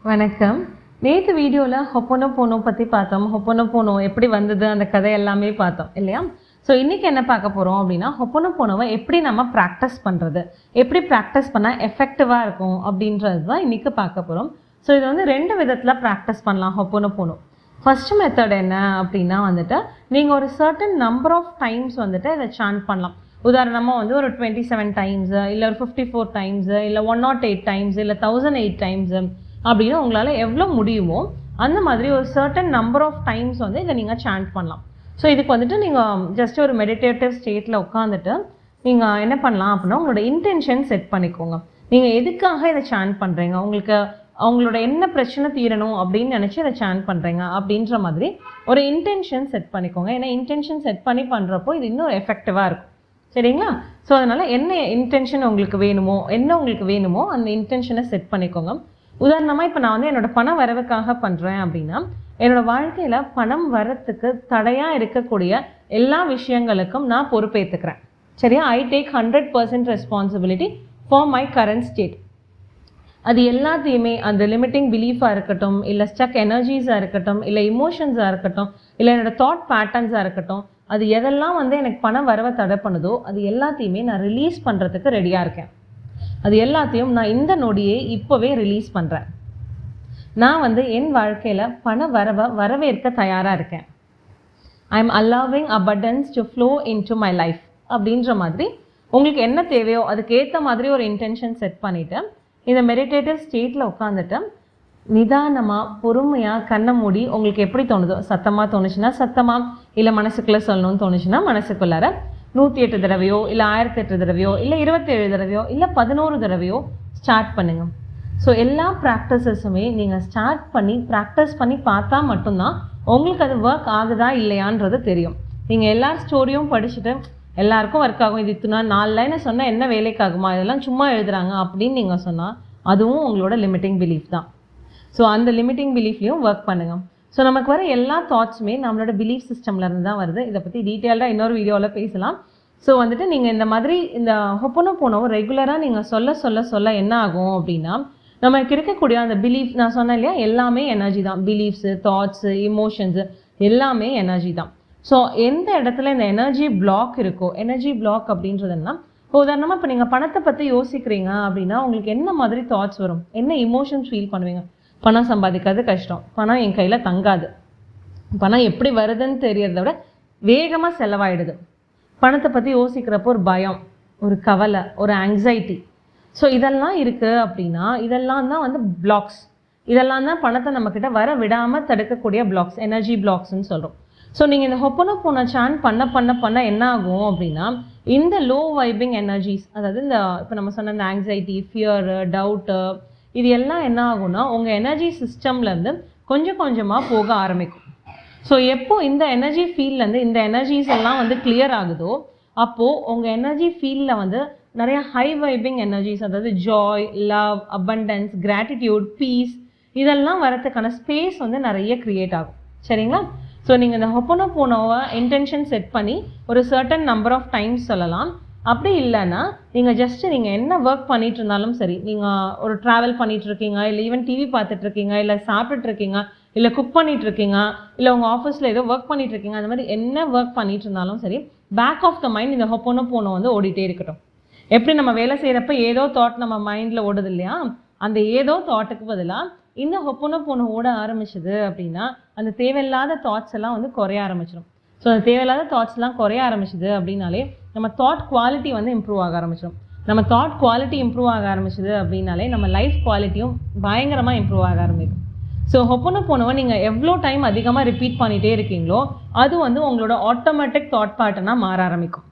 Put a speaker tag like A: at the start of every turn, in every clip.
A: வணக்கம். நேற்று வீடியோவில் ஹொப்போனோபோனோ பற்றி பார்த்தோம். ஹொப்போனோபோனோ எப்படி வந்தது அந்த கதை எல்லாமே பார்த்தோம் இல்லையா? ஸோ இன்றைக்கி என்ன பார்க்க போகிறோம் அப்படின்னா, ஹொப்போனோபோனோவை எப்படி நம்ம ப்ராக்டிஸ் பண்ணுறது, எப்படி ப்ராக்டிஸ் பண்ணால் எஃபெக்டிவாக இருக்கும் அப்படின்றது தான் இன்றைக்கி பார்க்க போகிறோம். ஸோ இது வந்து 2 விதத்தில் ப்ராக்டிஸ் பண்ணலாம் ஹொப்போனோபோனோ. ஃபஸ்ட்டு மெத்தட் என்ன அப்படின்னா வந்துட்டு, நீங்கள் ஒரு சர்டன் நம்பர் ஆஃப் டைம்ஸ் வந்துட்டு இதை சாண்ட் பண்ணலாம். உதாரணமாக வந்து ஒரு 27 டைம்ஸு, இல்லை ஒரு 54 டைம்ஸு, இல்லை 108 டைம்ஸ், இல்லை 1008 டைம்ஸு அப்படின்னு உங்களால் எவ்வளோ முடியுமோ அந்த மாதிரி ஒரு சர்டன் நம்பர் ஆஃப் டைம்ஸ் வந்து இதை நீங்கள் சாண்ட் பண்ணலாம். ஸோ இதுக்கு வந்துட்டு நீங்கள் ஜஸ்ட் ஒரு மெடிடேட்டிவ் ஸ்டேட்டில் உட்காந்துட்டு நீங்கள் என்ன பண்ணலாம் அப்படின்னா, உங்களோட இன்டென்ஷன் செட் பண்ணிக்கோங்க. நீங்கள் எதுக்காக இதை சாண்ட் பண்ணுறீங்க, உங்களுக்கு அவங்களோட என்ன பிரச்சனை தீரணும் அப்படின்னு நினச்சி இதை சாண்ட் பண்ணுறீங்க அப்படின்ற மாதிரி ஒரு இன்டென்ஷன் செட் பண்ணிக்கோங்க. ஏன்னா இன்டென்ஷன் செட் பண்ணி பண்ணுறப்போ இது இன்னும் எஃபெக்டிவாக இருக்கும். சரிங்களா? ஸோ அதனால் என்ன இன்டென்ஷன் உங்களுக்கு வேணுமோ அந்த இன்டென்ஷனை செட் பண்ணிக்கோங்க. உதாரணமாக இப்போ நான் வந்து என்னோடய பண வரவுக்காக பண்ணுறேன் அப்படின்னா, என்னோடய வாழ்க்கையில் பணம் வரத்துக்கு தடையாக இருக்கக்கூடிய எல்லா விஷயங்களுக்கும் நான் பொறுப்பேற்றுக்கிறேன். சரியா? I take 100% responsibility for my current state. அது எல்லாத்தையுமே அந்த லிமிட்டிங் பிலீஃபாக இருக்கட்டும், இல்லை ஸ்டக் எனர்ஜிஸாக இருக்கட்டும், இல்லை இமோஷன்ஸாக இருக்கட்டும், இல்லை என்னோடய தாட் பேட்டர்ன்ஸாக இருக்கட்டும், அது எதெல்லாம் வந்து எனக்கு பண வரவை தடை பண்ணுதோ அது எல்லாத்தையுமே நான் ரிலீஸ் பண்ணுறதுக்கு ரெடியாக இருக்கேன். அது எல்லாத்தையும் நான் இந்த நொடியே இப்போவே ரிலீஸ் பண்ணுறேன். நான் வந்து என் வாழ்க்கையில் பண வரவை வரவேற்க தயாராக இருக்கேன். I am allowing abundance to flow into my life அப்படின்ற மாதிரி உங்களுக்கு என்ன தேவையோ அதுக்கேற்ற மாதிரி ஒரு இன்டென்ஷன் செட் பண்ணிவிட்டு இந்த மெடிடேட்டிவ் ஸ்டேட்டில் உட்காந்துட்டு நிதானமாக பொறுமையாக கண்ணை மூடி உங்களுக்கு எப்படி தோணுதோ, சத்தமாக தோணுச்சுன்னா சத்தமாக, இல்லை மனசுக்குள்ளே சொல்லணும்னு தோணுச்சுன்னா மனசுக்குள்ளார 108 தடவையோ, இல்லை 1008 தடவையோ, இல்லை 27 தடவையோ, இல்லை 11 தடவையோ ஸ்டார்ட் பண்ணுங்கள். ஸோ எல்லா ப்ராக்டிஸஸுமே நீங்கள் ஸ்டார்ட் பண்ணி ப்ராக்டிஸ் பண்ணி பார்த்தா மட்டும்தான் உங்களுக்கு அது ஒர்க் ஆகுதா இல்லையான்றது தெரியும். நீங்கள் எல்லா ஸ்டோரியும் படிச்சுட்டு எல்லாருக்கும் ஒர்க் ஆகும், இது இத்தனை 4 லைனை சொன்னால் என்ன வேலைக்காகுமா, இதெல்லாம் சும்மா எழுதுகிறாங்க அப்படின்னு நீங்கள் சொன்னால் அதுவும் உங்களோட லிமிட்டிங் பிலீஃப் தான். ஸோ அந்த லிமிட்டிங் பிலீஃப்லையும் ஒர்க் பண்ணுங்கள். ஸோ நமக்கு வர எல்லா தாட்ஸுமே நம்மளோட பிலீஃப் சிஸ்டம்லேருந்து தான் வருது. இதை பற்றி டீட்டெயில்டாக இன்னொரு வீடியோவில் பேசலாம். ஸோ வந்துட்டு நீங்கள் இந்த மாதிரி இந்த ஹொப்போனோபோனோவை ரெகுலராக நீங்கள் சொல்ல என்ன ஆகும் அப்படின்னா, நமக்கு இருக்கக்கூடிய அந்த பிலீஃப், நான் சொன்னேன் இல்லையா, எல்லாமே எனர்ஜி தான். பிலீஃப்ஸு, தாட்ஸு, இமோஷன்ஸு எல்லாமே எனர்ஜி தான். ஸோ எந்த இடத்துல இந்த எனர்ஜி பிளாக் இருக்கோ, எனர்ஜி பிளாக் அப்படின்றதுன்னா, இப்போ உதாரணமாக இப்போ நீங்கள் பணத்தை பற்றி யோசிக்கிறீங்க அப்படின்னா உங்களுக்கு என்ன மாதிரி தாட்ஸ் வரும், என்ன இமோஷன்ஸ் ஃபீல் பண்ணுவீங்க? பணம் சம்பாதிக்கிறது கஷ்டம், பணம் என் கையில் தங்காது, பணம் எப்படி வருதுன்னு தெரியறத விட வேகமாக செலவாயிடுது. பணத்தை பற்றி யோசிக்கிறப்போ ஒரு பயம், ஒரு கவலை, ஒரு ஆங்ஸைட்டி. ஸோ இதெல்லாம் இருக்குது அப்படின்னா இதெல்லாம் தான் வந்து பிளாக்ஸ். இதெல்லாம் தான் பணத்தை நம்மக்கிட்ட வர விடாமல் தடுக்கக்கூடிய பிளாக்ஸ், எனர்ஜி பிளாக்ஸ்ன்னு சொல்கிறோம். ஸோ நீங்கள் இந்த ஹொப்போனோபோனோ சாண்ட் பண்ண என்ன ஆகும் அப்படின்னா, இந்த லோ வைபிங் எனர்ஜிஸ், அதாவது இந்த இப்போ நம்ம சொன்ன இந்த ஆங்ஸைட்டி, ஃபியரு, டவுட்டு, இது எல்லாம் என்ன ஆகும்னா உங்கள் எனர்ஜி சிஸ்டம்லேருந்து கொஞ்சம் கொஞ்சமாக போக ஆரம்பிக்கும். ஸோ எப்போ இந்த எனர்ஜி ஃபீல்ட்லேருந்து இந்த எனர்ஜிஸ் எல்லாம் வந்து கிளியர் ஆகுதோ அப்போது உங்கள் எனர்ஜி ஃபீல்டில் வந்து நிறைய ஹை வைபிங் எனர்ஜிஸ், அதாவது joy, love, abundance, gratitude, peace, இதெல்லாம் வரத்துக்கான ஸ்பேஸ் வந்து நிறைய க்ரியேட் ஆகும். சரிங்களா? ஸோ நீங்கள் இந்த ஹொப்போனோபோனோவை இன்டென்ஷன் செட் பண்ணி ஒரு சர்டன் நம்பர் ஆஃப் டைம்ஸ் சொல்லலாம். அப்படி இல்லைன்னா நீங்கள் ஜஸ்ட்டு நீங்கள் என்ன ஒர்க் பண்ணிகிட்டு இருந்தாலும் சரி, நீங்கள் ஒரு ட்ராவல் பண்ணிகிட்ருக்கீங்க, இல்லை ஈவன் டிவி பார்த்துட்ருக்கீங்க, இல்லை சாப்பிட்டுட்ருக்கீங்க, இல்லை குக் பண்ணிகிட்ருக்கீங்க, இல்லை உங்கள் ஆஃபீஸில் ஏதோ ஒர்க் பண்ணிகிட்ருக்கீங்க, அந்த மாதிரி என்ன ஒர்க் பண்ணிகிட்டு இருந்தாலும் சரி, பேக் ஆஃப் த மைண்ட் இந்த ஹொப்போனோபோனோ வந்து ஓடிட்டே இருக்கட்டும். எப்படி நம்ம வேலை செய்கிறப்ப ஏதோ தாட் நம்ம மைண்டில் ஓடுது இல்லையா, அந்த ஏதோ தாட்டுக்கு பதிலாக இந்த ஹொப்போனோபோனோ ஓட ஆரம்பிச்சது அப்படின்னா அந்த தேவையில்லாத தாட்ஸ் எல்லாம் வந்து குறைய ஆரம்பிச்சிடும். ஸோ அந்த தேவையில்லாத தாட்ஸ்லாம் குறைய ஆரம்பிச்சிது அப்படின்னாலே நம்ம தாட் குவாலிட்டி வந்து இம்ப்ரூவ் ஆக ஆரம்பிச்சிடும். நம்ம தாட் குவாலிட்டி இம்ப்ரூவ் ஆக ஆரம்பிச்சிது அப்படின்னாலே நம்ம லைஃப் குவாலிட்டியும் பயங்கரமாக இம்ப்ரூவ் ஆக ஆரம்பிக்கும். ஸோ ஹொப்போனோபோனோவை நீங்கள் எவ்வளோ டைம் அதிகமாக ரிப்பீட் பண்ணிகிட்டே இருக்கீங்களோ அது வந்து உங்களோட ஆட்டோமேட்டிக் தாட் பேட்டர்னாக மாற ஆரம்பிக்கும்.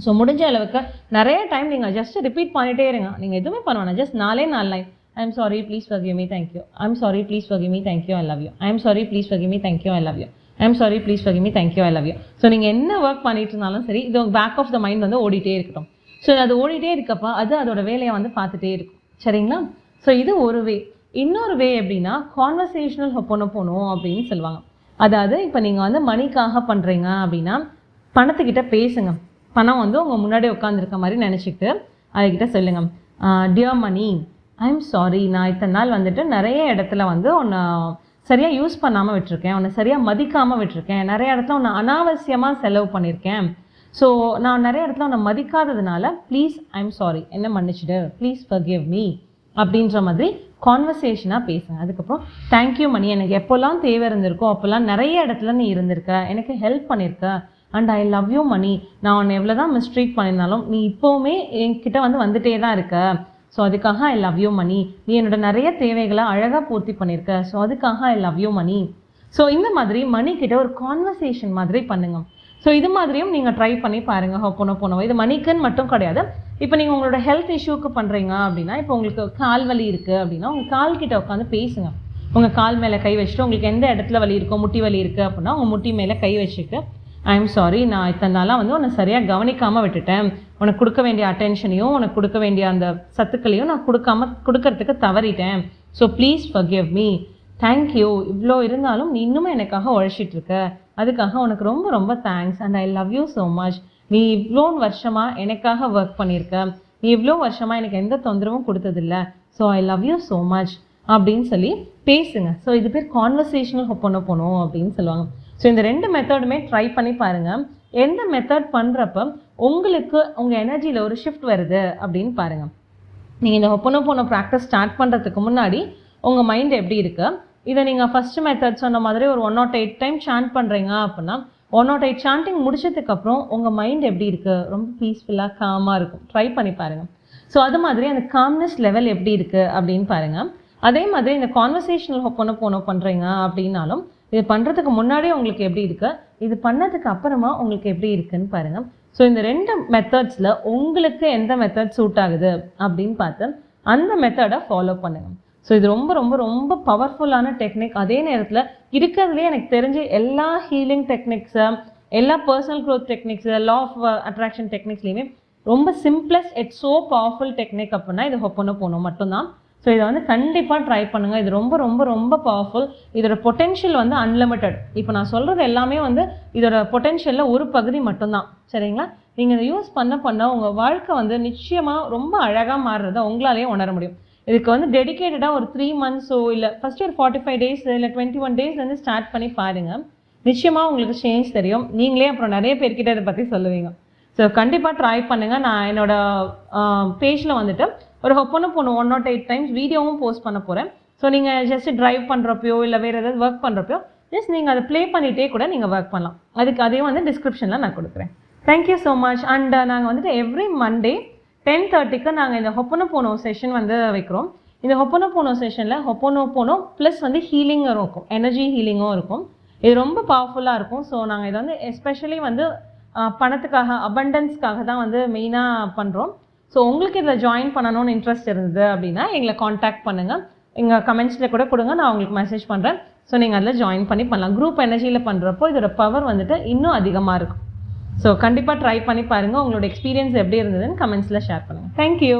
A: ஸோ முடிஞ்ச அளவுக்கு நிறைய டைம் நீங்கள் ஜஸ்ட் ரிப்பீட் பண்ணிகிட்டே இருங்க. நீங்கள் எதுவுமே பண்ணுவேன், just 4 line. I am sorry, please forgive me, thank you. I am sorry, please forgive me, thank you, I love you. I am sorry, please forgive me, thank you, I love you. I am sorry, please forgive me, thank you, I love you. So நீங்கள் என்ன work பண்ணிட்டு இருந்தாலும் சரி, இது back of the mind வந்து ஓடிட்டே இருக்கட்டும். So அது ஓடிட்டே இருக்கப்போ அது அதோட வேலையை வந்து பார்த்துட்டே இருக்கும். சரிங்களா? ஸோ இது ஒரு வே. இன்னொரு வே எப்படின்னா கான்வர்சேஷனல் ஹொப்போனோபோனோ அப்படின்னு சொல்லுவாங்க. அதாவது இப்போ நீங்கள் வந்து மணிக்காக பண்ணுறீங்க அப்படின்னா பணத்துக்கிட்ட பேசுங்க. பணம் வந்து உங்கள் முன்னாடி உட்காந்துருக்க மாதிரி நினச்சிக்கிட்டு அதுக்கிட்ட சொல்லுங்கள், dear money, I am sorry, நான் இத்தனை நாள் வந்துட்டு நிறைய இடத்துல வந்து உன்னை சரியாக யூஸ் பண்ணாமல் விட்டுருக்கேன், உன்னை சரியாக மதிக்காமல் விட்டுருக்கேன், நிறைய இடத்துல உன்னை அனாவசியமாக செலவு பண்ணியிருக்கேன். ஸோ நான் நிறைய இடத்துல உன்னை மதிக்காததுனால ப்ளீஸ் ஐ எம் சாரி, என்ன மன்னிச்சிடு, ப்ளீஸ் ஃபர்கிவ் மீ அப்படின்ற மாதிரி கான்வர்சேஷனாக பேசுங்க. அதுக்கப்புறம் தேங்க்யூ மணி, எனக்கு எப்போல்லாம் தேவை இருந்திருக்கோ அப்போல்லாம் நிறைய இடத்துல நீ இருந்திருக்க, எனக்கு ஹெல்ப் பண்ணியிருக்க, அண்ட் ஐ லவ் யூ மணி, நான் உன்னை எவ்வளோ தான் மிஸ்ட்ரீட் பண்ணியிருந்தாலும் நீ இப்போவுமே என்கிட்ட வந்துட்டே தான் இருக்க. ஸோ அதுக்காக ஐ லவ் யூ மணி, நீ என்னோட நிறைய தேவைகளை அழகாக பூர்த்தி பண்ணியிருக்க, ஸோ அதுக்காக I love you money. So இந்த மாதிரி மணிக்கிட்ட ஒரு கான்வர்சேஷன் மாதிரி பண்ணுங்க. ஸோ இது மாதிரியும் நீங்கள் ட்ரை பண்ணி பாருங்கள் ஹொப்போனோபோனோ. இது மணிக்குன்னு மட்டும் கிடையாது. இப்போ நீங்கள் உங்களோட ஹெல்த் இஷ்யூக்கு பண்ணுறீங்க அப்படின்னா, இப்போ உங்களுக்கு கால் வலி இருக்குது அப்படின்னா உங்கள் கால் கிட்ட உட்காந்து பேசுங்க. உங்கள் கால் மேலே கை வச்சுட்டு, உங்களுக்கு எந்த இடத்துல வலி இருக்கோ, முட்டி வலி இருக்குது அப்படின்னா உங்கள் முட்டி மேலே கை வச்சுட்டு, ஐ எம் சாரி, நான் இத்தனை நாளாக உன்னை சரியாக கவனிக்காமல் விட்டுட்டேன், உனக்கு கொடுக்க வேண்டிய அட்டென்ஷனையும் உனக்கு கொடுக்க வேண்டிய அந்த சத்துக்களையும் நான் கொடுக்கறதுக்கு தவறிட்டேன். So please forgive me, thank you, இவ்வளோ இருந்தாலும் நீ இன்னுமே எனக்காக உழைச்சிட்டு இருக்க, அதுக்காக உனக்கு ரொம்ப ரொம்ப thanks, and I love you so much. நீ இவ்வளோ வருஷமாக எனக்காக ஒர்க் பண்ணியிருக்க, நீ இவ்வளோ வருஷமாக எனக்கு எந்த தொந்தரவும் கொடுத்ததில்ல, so I love you so much அப்படின்னு சொல்லி பேசுங்க. ஸோ இது பேர் கான்வர்சேஷனல் ஹொப்போனோபோனோ அப்படின்னு சொல்லுவாங்க. ஸோ இந்த 2 மெத்தடுமே ட்ரை பண்ணி பாருங்கள். எந்த மெத்தட் பண்ணுறப்ப உங்களுக்கு உங்கள் எனர்ஜியில் ஒரு ஷிஃப்ட் வருது அப்படின்னு பாருங்கள். நீங்கள் இந்த ஹொப்போனோபோனோ ப்ராக்டிஸ் ஸ்டார்ட் பண்ணுறதுக்கு முன்னாடி உங்கள் மைண்ட் எப்படி இருக்குது, இதை நீங்கள் ஃபஸ்ட்டு மெத்தட் சொன்ன மாதிரி ஒரு 108 டைம் சாண்ட் பண்ணுறீங்க அப்படின்னா 108 சாண்டிங் முடிச்சதுக்கப்புறம் உங்கள் மைண்ட் எப்படி இருக்குது, ரொம்ப பீஸ்ஃபுல்லாக காமாக இருக்கும். ட்ரை பண்ணி பாருங்கள். ஸோ அது மாதிரி அந்த காம்னஸ் லெவல் எப்படி இருக்குது அப்படின்னு பாருங்கள். அதே மாதிரி இந்த கான்வர்சேஷனல் ஹொப்போனோபோனோ பண்ணுறீங்க அப்படின்னாலும் இது பண்ணுறதுக்கு முன்னாடியே உங்களுக்கு எப்படி இருக்குது, இது பண்ணதுக்கு அப்புறமா உங்களுக்கு எப்படி இருக்குன்னு பாருங்கள். ஸோ இந்த 2 மெத்தட்ஸில் உங்களுக்கு எந்த மெத்தட் சூட் ஆகுது அப்படின்னு பார்த்து அந்த மெத்தடை ஃபாலோ பண்ணுங்கள். ஸோ இது ரொம்ப ரொம்ப ரொம்ப பவர்ஃபுல்லான டெக்னிக். அதே நேரத்தில் இருக்கிறதுலே எனக்கு தெரிஞ்சு எல்லா ஹீலிங் டெக்னிக்ஸை, எல்லா personal growth techniques, law of attraction டெக்னிக்ஸ்லேயுமே ரொம்ப simplest it's so powerful technique அப்படின்னா இது ஹொப்போனோபோனோ மட்டும்தான். ஸோ இதை கண்டிப்பாக ட்ரை பண்ணுங்கள். இது ரொம்ப ரொம்ப ரொம்ப பவர்ஃபுல். இதோட பொட்டென்ஷியல் அன்லிமிட்டட். இப்போ நான் சொல்கிறது எல்லாமே இதோட பொட்டென்ஷியலில் ஒரு பகுதி மட்டும்தான். சரிங்களா? நீங்கள் இதை யூஸ் பண்ண உங்கள் வாழ்க்கை நிச்சயமாக ரொம்ப அழகாக மாறுறதை உங்களாலேயே உணர முடியும். இதுக்கு டெடிக்கேட்டடாக ஒரு 3 மந்த்ஸோ இல்லை ஃபஸ்ட்டு ஒரு 45 டேஸ் இல்லை 21 டேஸ்லேருந்து ஸ்டார்ட் பண்ணி பாருங்கள். நிச்சயமாக உங்களுக்கு சேஞ்ச் தெரியும். நீங்களே அப்புறம் நிறைய பேர்கிட்ட இதை பற்றி சொல்லுவீங்க. ஸோ கண்டிப்பாக ட்ரை பண்ணுங்கள். நான் என்னோடய பேஜில் ஒரு ஹொப்போனோபோனோ 108 டைம்ஸ் வீடியோவும் போஸ்ட் பண்ண போகிறேன். ஸோ நீங்கள் ஜஸ்ட் ட்ரைவ் பண்ணுறப்பையோ இல்லை வேறு ஏதாவது ஒர்க் பண்ணுறப்பையோ ஜஸ்ட் நீங்கள் அதை ப்ளே பண்ணிகிட்டே கூட நீங்கள் ஒர்க் பண்ணலாம். அதுக்கு அதையும் டிஸ்கிரிப்ஷனில் நான் கொடுக்குறேன். Thank you so much. அண்ட் நாங்கள் எவ்ரி மண்டே 10:30க்கு நாங்கள் இந்த ஹொப்போனோபோனோ செஷன் வைக்கிறோம். இந்த ஹொப்போனோபோனோ செஷனில் ஹொப்போனோபோனோ ப்ளஸ் ஹீலிங்கும் இருக்கும், எனர்ஜி ஹீலிங்கும் இருக்கும். இது ரொம்ப பவர்ஃபுல்லாக இருக்கும். ஸோ நாங்கள் இதை எஸ்பெஷலி பணத்துக்காக, அபண்டன்ஸ்க்காக தான் மெயினாக பண்ணுறோம். ஸோ உங்களுக்கு இதில் ஜாயின் பண்ணணும்னு இன்ட்ரெஸ்ட் இருந்தது அப்படின்னா எங்களை காண்டாக்ட் பண்ணுங்கள். எங்கள் கமெண்ட்ஸில் கூட கொடுங்க, நான் உங்களுக்கு மெசேஜ் பண்ணுறேன். ஸோ நீங்கள் அதில் ஜாயின் பண்ணலாம். குரூப் எனர்ஜியில் பண்ணுறப்போ இதோட பவர் இன்னும் அதிகமாக இருக்கும். ஸோ கண்டிப்பாக ட்ரை பண்ணி பாருங்கள். உங்களோட எக்ஸ்பீரியன்ஸ் எப்படி இருந்ததுன்னு கமெண்ட்ஸில் ஷேர் பண்ணுங்கள். தேங்க்யூ.